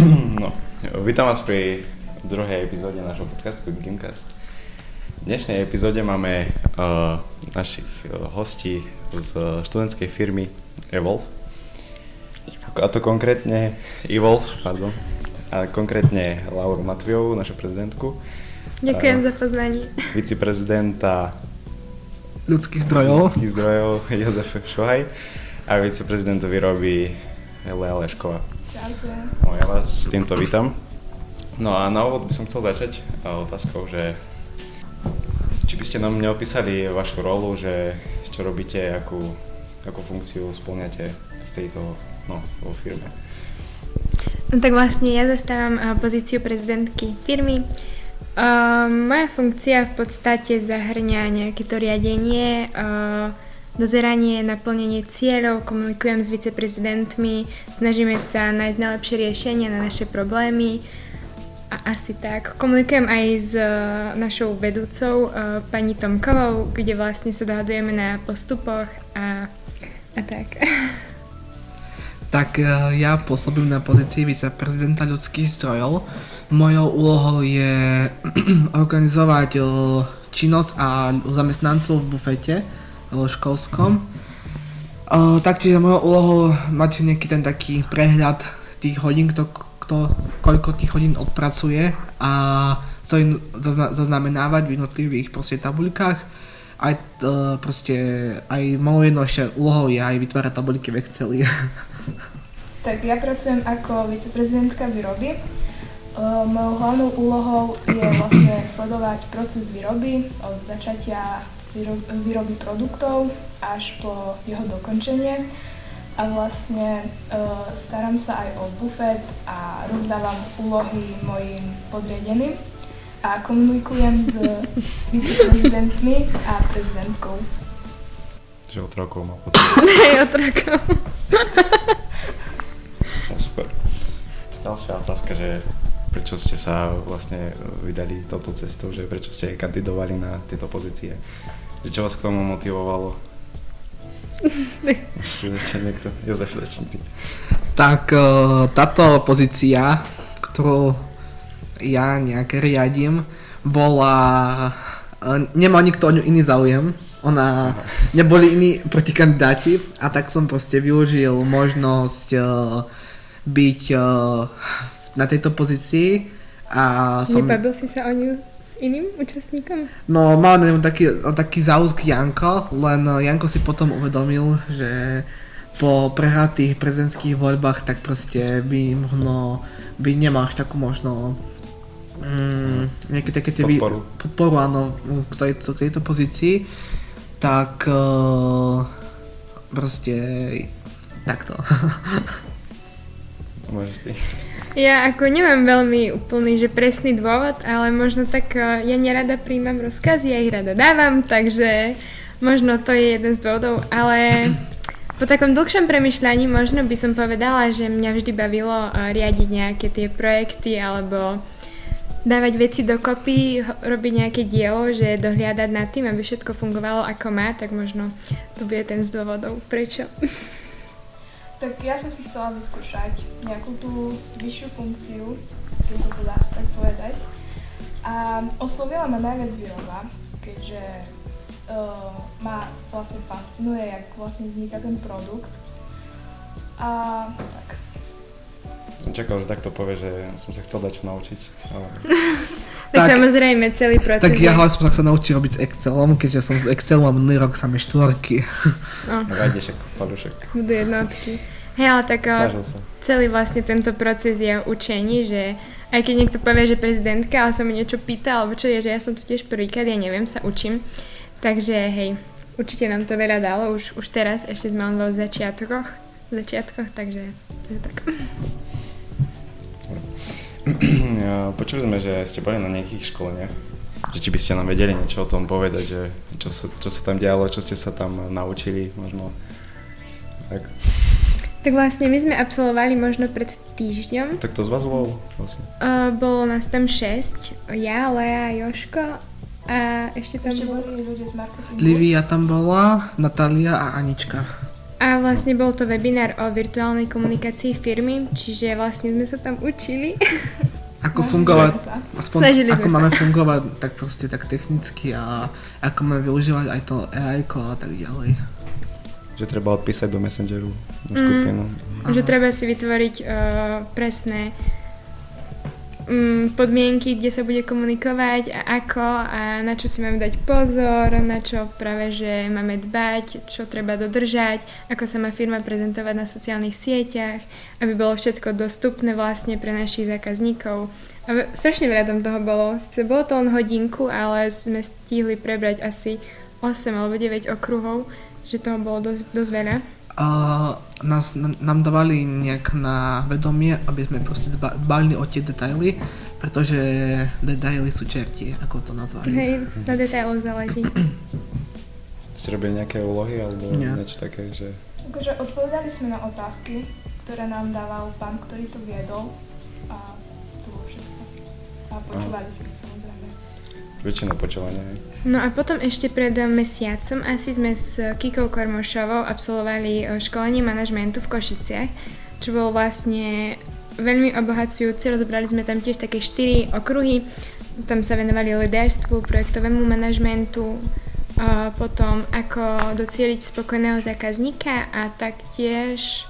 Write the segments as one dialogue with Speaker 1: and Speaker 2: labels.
Speaker 1: No, vítam vás pri druhej epizóde nášho podcastu Gimcast. V dnešnej epizóde máme našich hostí z študentskej firmy Evolve. A to konkrétne A konkrétne Lauru Matviovú, našu prezidentku.
Speaker 2: Ďakujem za pozvanie.
Speaker 3: Viceprezidenta ľudských zdrojov
Speaker 1: Jozef Šohaj a viceprezident výroby Lea Lešková.
Speaker 2: Čaute.
Speaker 1: No, ja vás s týmto vítam. No a na úvod by som chcel začať otázkou, že či by ste nám neopísali vašu rolu, že čo robíte, akú funkciu spĺňate v tejto, vo firme.
Speaker 2: Tak vlastne ja zastávam pozíciu prezidentky firmy. Moja funkcia v podstate zahrňa nejaké to riadenie, dozeranie, naplnenie cieľov, komunikujem s viceprezidentmi, snažíme sa nájsť najlepšie riešenia na naše problémy a asi tak. Komunikujem aj s našou vedúcou, pani Tomkovou, kde vlastne sa dohadujeme na postupoch a tak.
Speaker 3: Tak ja pôsobím na pozícii viceprezidenta ľudských zdrojov. Mojou úlohou je organizovať činnosť a zamestnancov v bufete školskom. Taktiež mojou úlohou mať nejaký ten taký prehľad tých hodín, koľko tých hodín odpracuje a to im zaznamenávať v jednotlivých tabuľkách. Aj mojou jednoduchšou úlohou je aj vytvárať tabuľky v Exceli.
Speaker 4: Tak ja pracujem ako viceprezidentka výroby. Mojou hlavnou úlohou je vlastne sledovať proces výroby od začatia výroby produktov až po jeho dokončenie a vlastne starám sa aj o bufet a rozdávam úlohy mojim podriadeným a komunikujem s viceprezidentmi a prezidentkou.
Speaker 1: Že otrokov má pocit.
Speaker 2: Hej, otrokov.
Speaker 1: No, super. Ďalšia otázka, že prečo ste sa vlastne vydali touto cestou, že prečo ste kandidovali na tieto pozície? Že čo vás k tomu motivovalo? Ešte niekto? Jozef, začni ty.
Speaker 3: Tak táto pozícia, ktorú ja nejak riadím, nemal nikto o ňu iný záujem. Neboli iní protikandidáti a tak som proste využil možnosť byť na tejto pozícii a som...
Speaker 2: Nepadol si sa o ňu s iným účastníkom?
Speaker 3: No, mal taký záusk Janko, len Janko si potom uvedomil, že po prehratých prezidentských voľbách tak proste by nemal až takú možno nejaké také podporu áno, k tejto pozícii, tak proste takto.
Speaker 1: Môžeš ty.
Speaker 2: Ja ako nemám veľmi úplný, že presný dôvod, ale možno tak ja nerada príjmam rozkazy, ja ich rada dávam, takže možno to je jeden z dôvodov, ale po takom dlhšom premyšľaní možno by som povedala, že mňa vždy bavilo riadiť nejaké tie projekty alebo dávať veci dokopy, robiť nejaké dielo, že dohliadať nad tým, aby všetko fungovalo ako má, tak možno to bude ten z dôvodov. Prečo?
Speaker 4: Tak ja som si chcela vyskúšať nejakú tú vyššiu funkciu, keď sa to dá tak povedať. A oslovila ma najviac výroba, keďže ma vlastne fascinuje, jak vlastne vzniká ten produkt. A tak.
Speaker 1: Som čakal, že takto povie, že som sa chcel dať čo naučiť. Ale...
Speaker 2: tak samozrejme, celý proces.
Speaker 3: Tak ja som sa naučil robiť s Excelom, keďže som s Excelom a minulý rok samé štvorky.
Speaker 1: Vajde však, padušek.
Speaker 2: Budú jednotky. Hej, ale tak celý vlastne tento proces je o učení, že aj keď niekto povie, že prezidentka, ale sa mi niečo pýta, alebo čo je, že ja som tu tiež prvýkrát, ja neviem, sa učím. Takže hej, určite nám to veľa dalo, už teraz, ešte sme len v začiatkoch, takže to je tak.
Speaker 1: Počuli sme, že ste boli na nejakých školeniach, že či by ste nám vedeli niečo o tom povedať, že čo sa tam dialo, čo ste sa tam naučili, možno tak.
Speaker 2: Tak vlastne my sme absolvovali možno pred týždňom.
Speaker 1: Tak to z vás bol vlastne?
Speaker 2: Bolo nás tam 6, ja, Lea, Jožko a ešte tam
Speaker 4: boli ľudia z marketingu.
Speaker 3: Livia tam bola, Natália a Anička.
Speaker 2: A A vlastne bol to webinár o virtuálnej komunikácii firmy, čiže vlastne sme sa tam učili.
Speaker 3: Ako fungovať,
Speaker 2: Snažili
Speaker 3: ako
Speaker 2: sme
Speaker 3: máme
Speaker 2: sa.
Speaker 3: fungovať tak proste tak technicky a ako máme využívať aj to AI-ko a tak ďalej.
Speaker 1: Že treba odpísať do Messengeru na skupinu.
Speaker 2: Že treba si vytvoriť presné podmienky, kde sa bude komunikovať a ako a na čo si máme dať pozor, na čo práve že máme dbať, čo treba dodržať, ako sa má firma prezentovať na sociálnych sieťach, aby bolo všetko dostupné vlastne pre našich zákazníkov. A strašne veľa tam toho bolo. Sice bolo to len hodinku, ale sme stihli prebrať asi 8 alebo 9 okruhov, že toho bolo dosť veľa.
Speaker 3: Nám dávali nejak na vedomie, aby sme proste dbali o tie detaily, pretože detaily sú čerti, ako to nazvali.
Speaker 2: Hej, na detailoch záleží.
Speaker 1: Ste robili nejaké úlohy alebo
Speaker 3: Nie.
Speaker 1: niečo také, že...
Speaker 4: Akože odpovedali sme na otázky, ktoré nám dával pán, ktorý to viedol a to bolo všetko. A počúvali sme samozrejme.
Speaker 1: Väčšinou počúvania.
Speaker 2: No a potom ešte pred mesiacom asi sme s Kikou Kormošovou absolvovali školenie manažmentu v Košiciach, čo bolo vlastne veľmi obohacujúce. Rozobrali sme tam tiež také 4 okruhy. Tam sa venovali líderstvu, projektovému manažmentu, a potom ako docieliť spokojného zákazníka a taktiež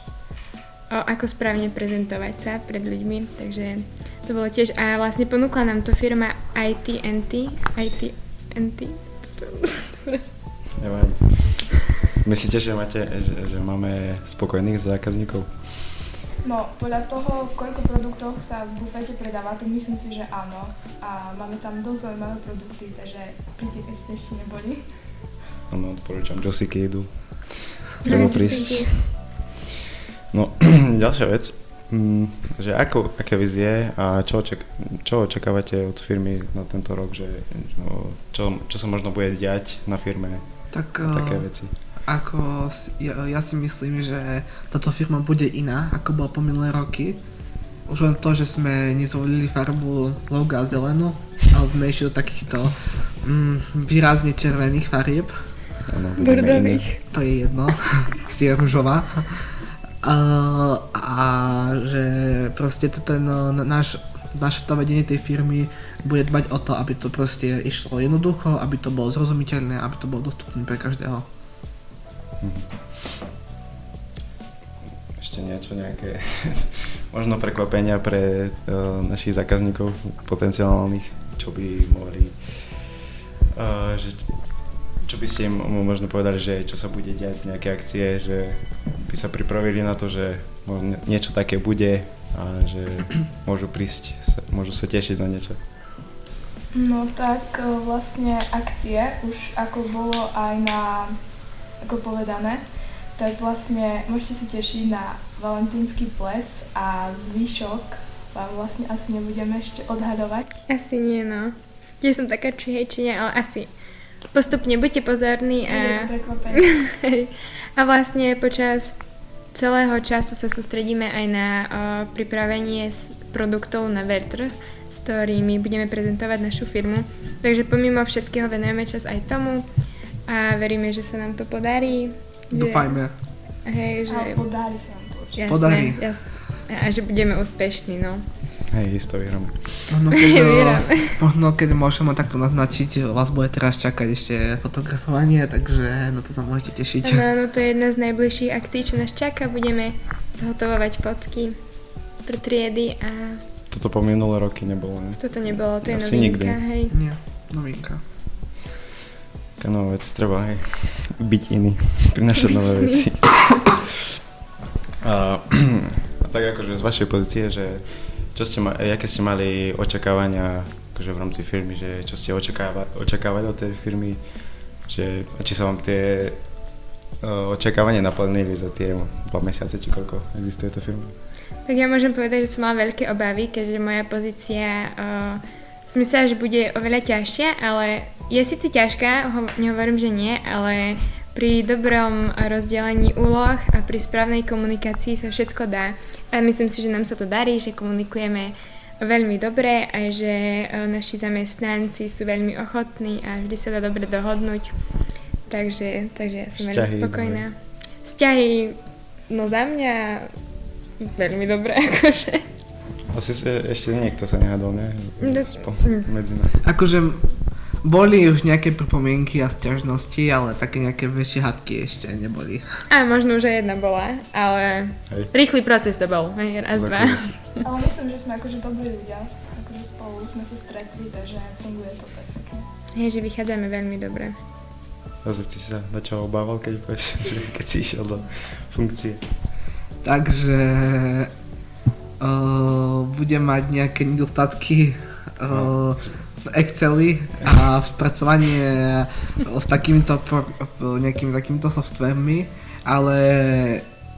Speaker 2: ako správne prezentovať sa pred ľuďmi. Takže to bolo tiež, a vlastne ponúkla nám to firma IT&T.
Speaker 1: Nevadí. Myslíte, že máme spokojných zákazníkov?
Speaker 4: No, podľa toho, koľko produktov sa v bufete predáva, tak myslím si, že áno. A máme tam dosť zaujímavé produkty, takže príďte, keď ste ešte neboli.
Speaker 1: Áno, odporúčam, Josiky idú. Treba prísť. No, ďalšia vec, že aké vizie a čo očakávate od firmy na tento rok, že čo sa možno bude diať na firme, také veci?
Speaker 3: Ja si myslím, že táto firma bude iná, ako bola po minulé roky. Už len to, že sme nezvolili farbu loga zelenú, ale sme išli do takýchto výrazne červených farieb.
Speaker 1: Áno,
Speaker 2: Bordových.
Speaker 3: To je jedno, je ružová. A že proste naše to vedenie tej firmy bude dbať o to, aby to proste išlo jednoducho, aby to bolo zrozumiteľné, aby to bolo dostupné pre každého.
Speaker 1: Ešte nejaké možno prekvapenia pre našich zákazníkov potenciálnych, čo by mohli čo by ste im možno povedali, že čo sa bude diať, nejaké akcie, že by sa pripravili na to, že niečo také bude a že môžu prísť, môžu sa tešiť na niečo.
Speaker 4: No tak vlastne akcie, už ako bolo aj ako povedané, tak vlastne môžete sa tešiť na valentínsky ples a zvyšok vám vlastne asi nebudeme ešte odhadovať.
Speaker 2: Asi nie, no. Ja som taká čihejčenia, ale asi. Postupne buďte pozorní
Speaker 4: Je to prekvapenie.
Speaker 2: a vlastne počas celého času sa sústredíme aj na pripravenie produktov na Vertrh, s ktorými budeme prezentovať našu firmu. Takže pomimo všetkého venujeme čas aj tomu a veríme, že sa nám to podarí.
Speaker 3: Dúfajme.
Speaker 2: Hej, že...
Speaker 4: A podarí sa nám to určite.
Speaker 2: Jasné,
Speaker 3: Podarí.
Speaker 2: A že budeme úspešní, no.
Speaker 1: Hej, isto vyhráme.
Speaker 3: Možno keď môžeme takto naznačiť, vás bude teraz čakať ešte fotografovanie, takže na to sa môžete tešiť.
Speaker 2: No, to je jedna z najbližších akcií, čo nás čaká. Budeme zhotovovať fotky pre triedy a...
Speaker 1: Toto po minulé roky nebolo, ne?
Speaker 2: Toto nebolo, to je
Speaker 1: Asi
Speaker 2: novinka,
Speaker 1: nikdy.
Speaker 2: hej.
Speaker 3: Nie, novinka.
Speaker 1: Nová vec, treba aj byť iný, prinašať nové veci. A tak akože z vašej pozície, že aké ste mali očakávania akože v rámci firmy, že čo ste očakávali od tej firmy, že či sa vám tie očakávania naplnili za tie 2 mesiace, či koľko existuje tá firma?
Speaker 2: Tak ja môžem povedať, že som mala veľké obavy, keďže moja pozícia som myslela, že bude oveľa ťažšia, ale je síce ťažká, nehovorím, že nie, ale pri dobrom rozdelení úloh a pri správnej komunikácii sa všetko dá. A myslím si, že nám sa to darí, že komunikujeme veľmi dobre a že naši zamestnanci sú veľmi ochotní a vždy sa dá dobre dohodnúť. Takže ja som veľmi spokojná. vzťahy, no za mňa veľmi dobré, akože.
Speaker 1: Asi ešte niekto sa nehádal, ne? Medzi nami.
Speaker 3: Akože boli už nejaké pripomienky a sťažnosti, ale také nejaké väčšie hadky ešte neboli.
Speaker 2: A možno, že jedna bola, ale
Speaker 1: Hej.
Speaker 2: rýchly proces to bol, hej, raz, dva.
Speaker 4: Ale myslím, že sme akože dobrí ľudia. Akože spolu sme sa stretli, takže funguje to perfektne.
Speaker 2: Hej, že vychádzame veľmi dobre.
Speaker 1: Jozef, ty si sa na čo obával, keď povieš, že keď si išiel do funkcie?
Speaker 3: Takže budem mať nejaké nedostatky v Exceli a spracovanie s nejakými takýmito softwaremi, ale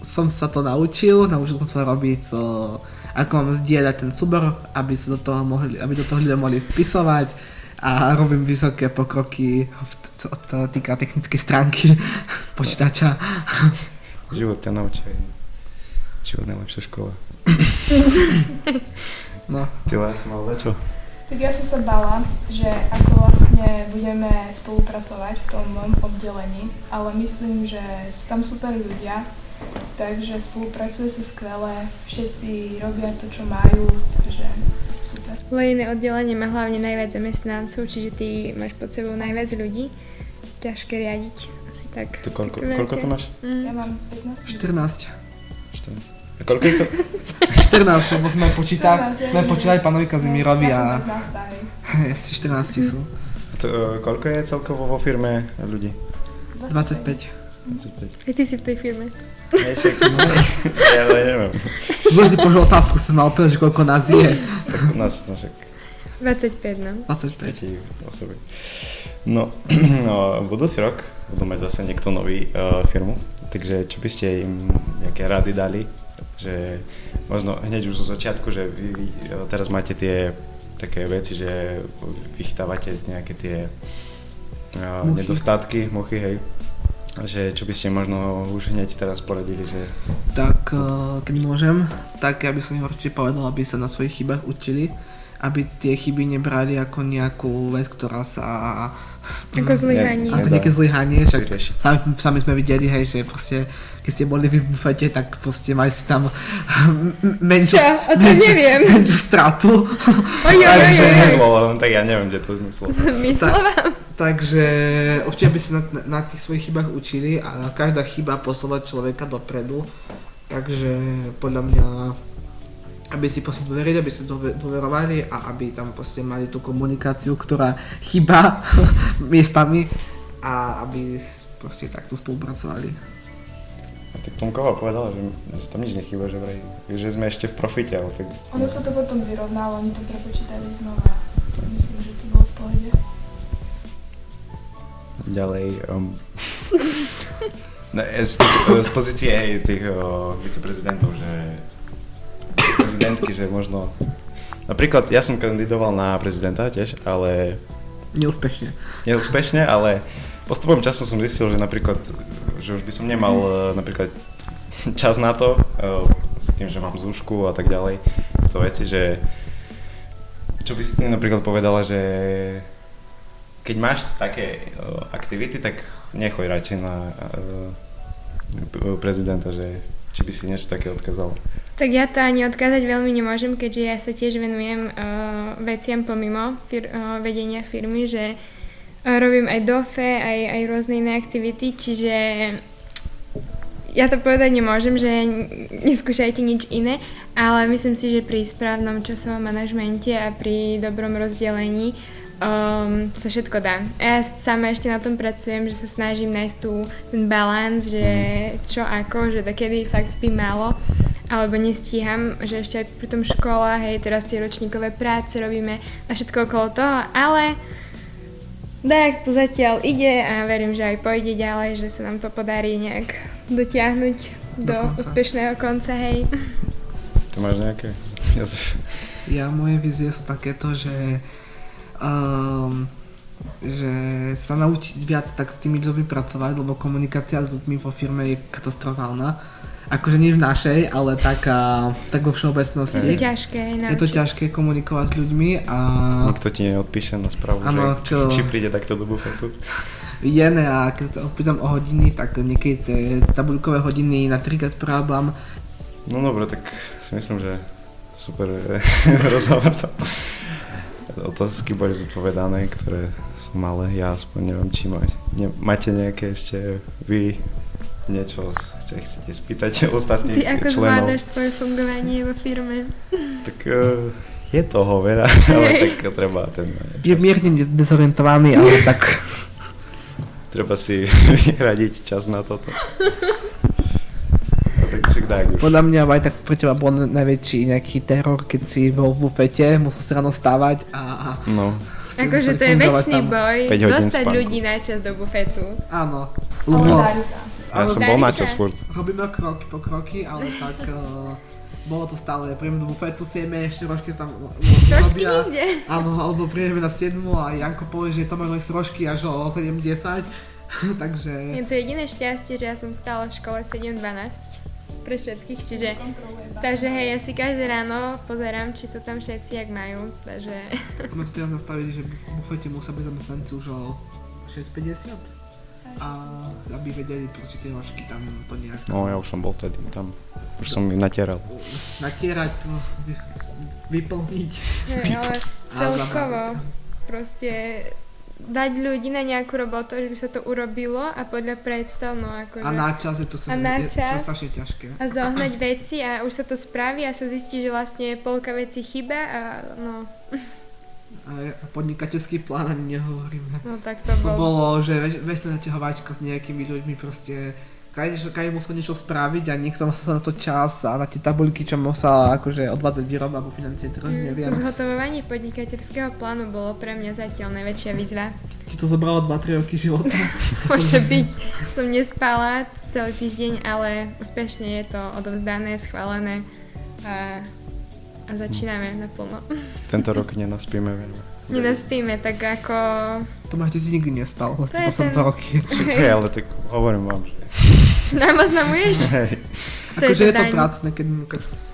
Speaker 3: som sa to naučil som sa robiť, ako mám zdieľať ten súbor, aby do toho ľudia mohli vpisovať a robím vysoké pokroky, čo sa týka technickej stránky počítača.
Speaker 1: Život ťa naučí. Život najlepšia škola.
Speaker 3: No.
Speaker 1: Ty si mal čo?
Speaker 4: Tak ja som sa bala, že ako vlastne budeme spolupracovať v tom mojom oddelení, ale myslím, že sú tam super ľudia, takže spolupracuje sa skvele, všetci robia to, čo majú, takže super.
Speaker 2: Lejné oddelenie má hlavne najviac zamestnancov, čiže ty máš pod sebou najviac ľudí. Ťažké riadiť, asi tak.
Speaker 1: To koľko to máš?
Speaker 4: Ja mám 15 ľudí.
Speaker 3: 14.
Speaker 1: 14. A koľko je to?
Speaker 3: 14, lebo sme počítali pánovi Kazimírovi
Speaker 4: Ja
Speaker 3: a
Speaker 4: som 15, hej.
Speaker 3: asi 14 sú.
Speaker 1: Koľko je celkovo vo firme ľudí?
Speaker 3: 25.
Speaker 1: 25.
Speaker 2: Aj ty si v tej firme.
Speaker 1: Ja ale neviem.
Speaker 3: Zle si položil otázku, som mal povedať, že koľko nás je.
Speaker 1: Tak nás však
Speaker 2: 25, no.
Speaker 3: 25.
Speaker 1: tretí osoby. No, budúci rok budú mať zase niekto nový firmu, takže čo by ste im nejaké rady dali? Že možno hneď už zo začiatku, že vy teraz máte tie také veci, že vychytávate nejaké tie nedostatky, muchy, hej. Že čo by ste možno už hneď teraz poradili, že...
Speaker 3: Tak, keď môžem, tak ja by som im určite povedal, aby sa na svojich chybách učili, aby tie chyby nebrali ako nejakú vec, ktorá sa...
Speaker 2: Ako zlyhanie.
Speaker 3: Ako nejaké zlyhanie, však
Speaker 1: Vyrieši.
Speaker 3: sami sme videli, hej, že proste, keď ste boli vy v bufete, tak proste mali si tam menšiu stratu.
Speaker 1: To zmyslo, len tak ja neviem, kde to zmyslo.
Speaker 2: Zmyslo vám?
Speaker 3: Takže určite by sa na tých svojich chybách učili a každá chyba posúva človeka dopredu. Takže podľa mňa, aby si proste dôverili, aby si dôverovali a aby tam proste mali tú komunikáciu, ktorá chýba miestami a aby proste takto spolupracovali.
Speaker 1: A tak Tomkova povedala, že tam nič nechýba, že sme ešte v profite, ale tak...
Speaker 4: Ono sa to potom vyrovnalo, oni to prepočítali znova. Myslím, že to bolo v pohode.
Speaker 1: Ďalej, z pozície tých viceprezidentov, že prezidentky, že možno... Napríklad ja som kandidoval na prezidenta tiež, ale... Neúspešne, ale postupom času som zistil, že napríklad, že už by som nemal napríklad čas na to, s tým, že mám zúšku a tak ďalej, to veci, že... Čo by si ty napríklad povedala, že... Keď máš také aktivity, tak nechoď radšej na prezidenta, že či by si niečo také odkázal.
Speaker 2: Tak ja to ani odkázať veľmi nemôžem, keďže ja sa tiež venujem veciam pomimo vedenia firmy, že robím aj DOFE, aj rôzne iné aktivity, čiže ja to povedať nemôžem, že neskúšajte nič iné, ale myslím si, že pri správnom časovom manažmente a pri dobrom rozdelení sa všetko dá. Ja sama ešte na tom pracujem, že sa snažím nájsť ten balans, že čo ako, že dokedy fakt spím málo, alebo nestíham, že ešte aj pri tom škola, hej, teraz tie ročníkové práce robíme a všetko okolo toho, ale tak to zatiaľ ide a verím, že aj pôjde ďalej, že sa nám to podarí nejak dotiahnuť do úspešného konca, hej.
Speaker 1: To máš nejaké? Jozef?
Speaker 3: Ja, moje vízie sú takéto, že sa naučiť viac tak s tými ľuďmi pracovať, lebo komunikácia s ľuďmi vo firme je katastrofálna. Akože nie v našej, ale tak vo všeobecnosti.
Speaker 2: Je to ťažké naučiť.
Speaker 3: Je to ťažké komunikovať s ľuďmi a...
Speaker 1: Nikto ti neodpíše na správu, že či príde takto do bufetu.
Speaker 3: viděné a keď sa opýtam o hodiny, tak niekedy tie tabuľkové hodiny na 3-krát porábam.
Speaker 1: No dobre, tak si myslím, že super rozhovor to. Otázky boli zodpovedané, ktoré sú malé, ja aspoň neviem, či máte nejaké ešte vy niečo chcete spýtať ostatných členov.
Speaker 2: Ty ako zvládaš svoje fungovanie vo firme?
Speaker 1: Tak je toho veľa, ale tak treba ten čas.
Speaker 3: Je mierne dezorientovaný, ale tak...
Speaker 1: Treba si vyhradiť čas na toto. Takže tak už.
Speaker 3: Podľa mňa aj tak pre teba bol najväčší nejaký teror, keď si bol v bufete, musel si ráno stávať a...
Speaker 1: No.
Speaker 2: Akože to je väčší boj,
Speaker 1: 5 hodín
Speaker 2: dostať
Speaker 1: spánku.
Speaker 2: ľudí na čas do bufetu.
Speaker 3: Áno.
Speaker 4: Ale darí sa.
Speaker 1: Ja som
Speaker 2: Darí
Speaker 1: bol na
Speaker 2: sa.
Speaker 1: čas furt.
Speaker 3: Robíme kroky po kroky, ale tak bolo to stále. Príjeme do bufetu, sieme ešte rožky tam
Speaker 2: Trošky
Speaker 3: robia.
Speaker 2: nikde.
Speaker 3: Áno, alebo príjeme na 7 a Janko povie, že to majú ísť rožky až o 7:10. Takže...
Speaker 2: Je to jediné šťastie, že ja som stále v škole 7:12 pre všetkých, čiže... Takže hej, ja si každé ráno pozerám, či sú tam všetci, jak majú, takže...
Speaker 3: Máme to teraz nastavili, že v bufete musia byť zamestnanci už o 6:50 a aby vedeli proste tie rožky tam to nejak
Speaker 1: No ja už som bol tedy tam. Už som ich natieral.
Speaker 3: natierať, vyplniť.
Speaker 2: Hej, ale
Speaker 3: A
Speaker 2: celkovo
Speaker 3: zabrať.
Speaker 2: proste dať ľudí na nejakú robotu, že by sa to urobilo a podľa predstav, no akože...
Speaker 3: A na čas je to,
Speaker 2: A na
Speaker 3: je to
Speaker 2: čas.
Speaker 3: strašne ťažké.
Speaker 2: A zohnať veci a už sa to spraví a sa zistí, že vlastne polka veci chýba a no,
Speaker 3: A podnikateľský plán ani nehovoríme.
Speaker 2: no tak to
Speaker 3: To
Speaker 2: bol...
Speaker 3: bolo, že väčšina naťahovačka s nejakými ľuďmi proste každý musel niečo spraviť a niekto mal sa na to čas a na tie tabuľky, čo musela akože odvádzať výroba alebo financie, teraz neviem.
Speaker 2: Zhotovovanie podnikateľského plánu bolo pre mňa zatiaľ najväčšia výzva.
Speaker 3: Či to zobralo 2-3 roky života.
Speaker 2: Môže byť, som nespala celý týždeň, ale úspešne je to odovzdané, schválené a začíname naplno.
Speaker 1: Tento rok nenaspíme veľa.
Speaker 2: Nenaspíme tak ako...
Speaker 3: Tomáš, ty si nikdy nespal,
Speaker 2: To
Speaker 3: vlastne
Speaker 2: je
Speaker 3: posledné
Speaker 2: ten-
Speaker 3: roky.
Speaker 1: Hej, ale tak hovorím vám, že...
Speaker 2: Nám oznamuješ?
Speaker 1: Hej.
Speaker 3: Akože je to
Speaker 2: daň.
Speaker 3: pracné, keď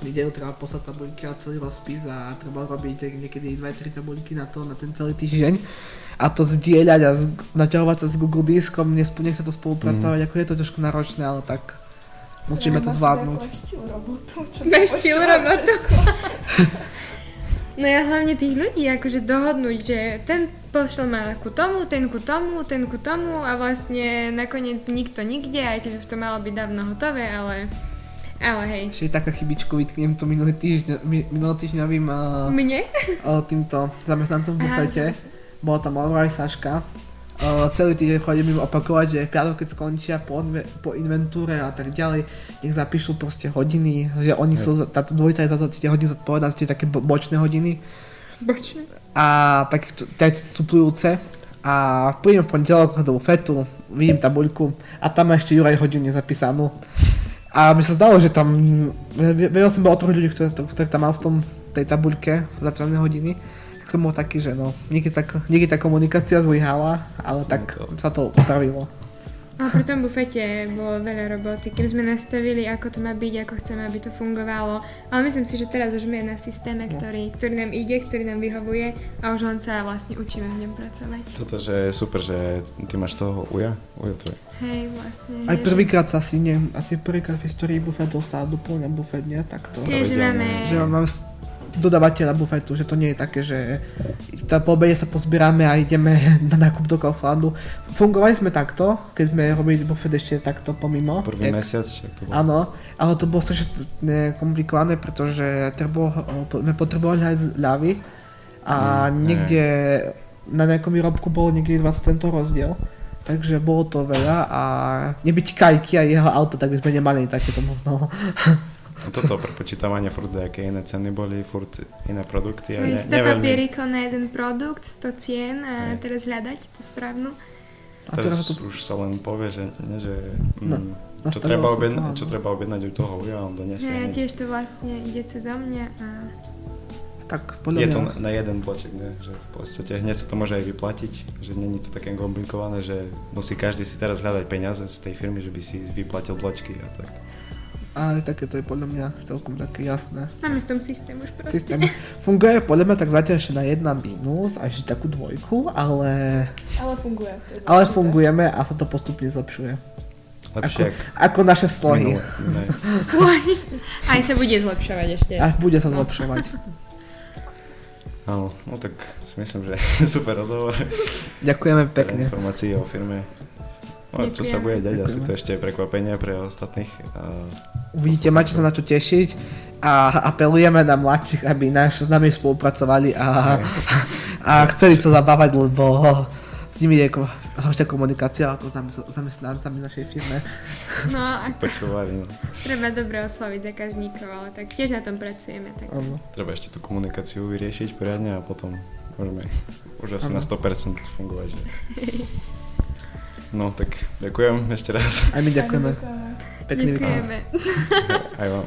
Speaker 3: nedelu treba poslať tabuľky a celý rozpis a treba robiť niekedy 2-3 tabuľky na ten celý týždeň. A to zdieľať a naťahovať sa s Google Diskom, nech sa to spolupracovať, ako je to trošku náročné, ale tak musíme to zvládnuť.
Speaker 4: Leštil robotu.
Speaker 2: Leštil robotu. No ja hlavne tých ľudí akože dohodnúť, že ten pošle ma ku tomu, ten ku tomu, ten ku tomu a vlastne nakoniec nikto nikde, aj keď už to malo byť dávno hotové, ale hej.
Speaker 3: Ešte je taká chybičku, vytknem to minulotýždňovým
Speaker 2: Mne?
Speaker 3: týmto zamestnancom v
Speaker 2: Aha.
Speaker 3: bufete. Bola tam Laura aj Saška. Celý týždeň chodím im opakovať, že piatok, keď skončia po inventúre a tak ďalej, nech zapíšu proste hodiny, že oni sú, táto dvojica je za tie hodiny zodpovedná, tie také bočné hodiny
Speaker 2: Bočne.
Speaker 3: a tak suplujúce. A prídem v pondelok do bufetu, vidím tabuľku a tam má ešte Juraj hodinu nezapísanú. A mi sa zdalo, že tam, vedel som bol o troch ľudí, ktorí tam mal v tej tabuľke zapísané hodiny. Som bol taký, že no, niekedy tá komunikácia zlyhala, ale tak sa to upravilo.
Speaker 2: A pri tom bufete bolo veľa roboty, keby sme nastavili, ako to má byť, ako chceme, aby to fungovalo. Ale myslím si, že teraz už sme na systéme, ktorý nám ide, ktorý nám vyhovuje a už len sa vlastne učíme v ňom pracovať.
Speaker 1: Toto, že je super, že ty máš toho ujo tvoj.
Speaker 2: Hej, vlastne.
Speaker 3: Aj prvýkrát sa asi prvýkrát v histórii bufetov sa doplňa bufet, nie? Takto.
Speaker 2: Tiež máme...
Speaker 3: Že máme dodávateľa bufetu, že to nie je také, že po obede sa pozbierame a ideme na nákup do Kauflandu. Fungovali sme takto, keď sme robili bufet ešte takto pomimo.
Speaker 1: Prvý mesiac, či ak to bolo?
Speaker 3: Áno, ale to bolo strašne komplikované, pretože sme potrebovali aj zľavy a niekde na nejakom výrobku bolo niekde 20 centov rozdiel. Takže bolo to veľa a nebyť Kajky a jeho auto, tak by sme nemali takéto možno.
Speaker 1: Toto prepočítavanie furt, aké iné ceny boli, furt iné produkty. A
Speaker 2: 100 papierikov na jeden produkt, 100 cien a teraz hľadať tú správnu.
Speaker 1: Teraz už sa len povie, že čo treba objednať u toho uja, on donesie.
Speaker 2: Ja tiež to vlastne ide cez mňa a...
Speaker 3: Tak podľa
Speaker 1: je
Speaker 3: mňa...
Speaker 1: to na jeden bloček, ne? Že v podstate hneď sa to môže aj vyplatiť, že není to také komplikované, že musí každý si teraz hľadať peniaze z tej firmy, že by si vyplatil bločky a tak.
Speaker 3: Ale také to je podľa mňa celkom také jasné.
Speaker 2: Máme v tom systém už proste.
Speaker 3: Systém funguje podľa mňa tak zatiaľ ešte na 1 mínus a ešte takú 2, ale
Speaker 4: funguje. To je
Speaker 3: ale
Speaker 4: dôležité.
Speaker 3: fungujeme a sa to postupne zlepšuje.
Speaker 1: Lepšie
Speaker 3: Ako naše slohy.
Speaker 1: minulé.
Speaker 2: Sloj. Aj sa bude zlepšovať ešte.
Speaker 3: A bude sa zlepšovať.
Speaker 1: Áno, no tak si myslím, že super rozhovor.
Speaker 3: Ďakujeme pekne.
Speaker 1: Informácií o firme. No a čo sa bude diať, asi to ešte je prekvapenie pre ostatných.
Speaker 3: Uvidíte, máte sa na to tešiť a apelujeme na mladších, aby s nami spolupracovali a chceli sa zabávať, lebo s nimi je horšia komunikácia ako s zamestnancami našej firme.
Speaker 2: No a
Speaker 1: Počúvali, no.
Speaker 2: treba dobre osloviť zákazníkov, ale tak tiež na tom pracujeme. Tak.
Speaker 3: Áno.
Speaker 1: Treba ešte tú komunikáciu vyriešiť poriadne a potom môžeme už asi na 100% fungovať. Že? No tak ďakujem ešte raz.
Speaker 3: Aj my ďakujeme.
Speaker 4: Ďakujeme.
Speaker 3: Pekný víkend.
Speaker 2: Ďakujeme.
Speaker 1: Aj vám.